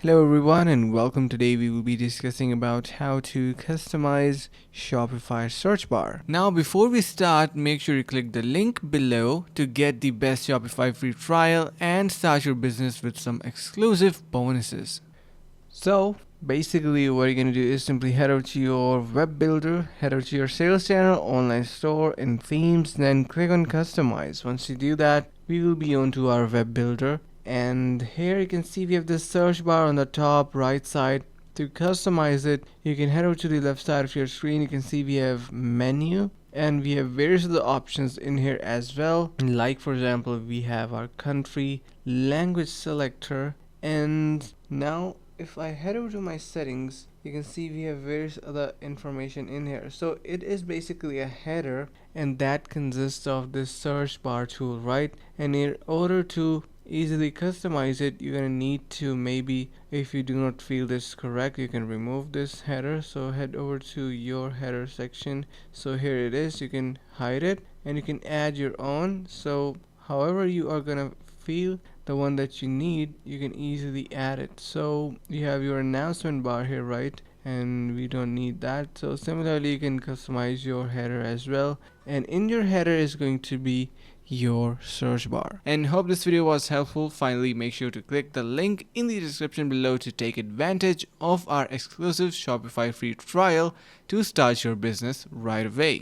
Hello everyone and welcome. Today we will be discussing about how to customize Shopify search bar. Now before we start, make sure you click the link below to get the best Shopify free trial and start your business with some exclusive bonuses. So basically what you're going to do is simply head over to your web builder, head over to your sales channel, online store and themes, then click on customize. Once you do that, we will be on to our web builder. And here you can see we have this search bar on the top right side. To customize it, you can head over to the left side of your screen. You can see we have menu and we have various other options in here as well. Like for example, we have our country, language selector, and now if I head over to my settings, you can see we have various other information in here. So it is basically a header and that consists of this search bar tool, right? And in order to easily customize it, you're gonna need to, maybe if you do not feel this correct, you can remove this header. So head over to your header section. So here it is, you can hide it and you can add your own. So however you are gonna feel the one that you need, you can easily add it. So you have your announcement bar here, right? And we don't need that. So similarly you can customize your header as well, and in your header is going to be your search bar. And hope this video was helpful. Finally, make sure to click the link in the description below to take advantage of our exclusive Shopify free trial to start your business right away.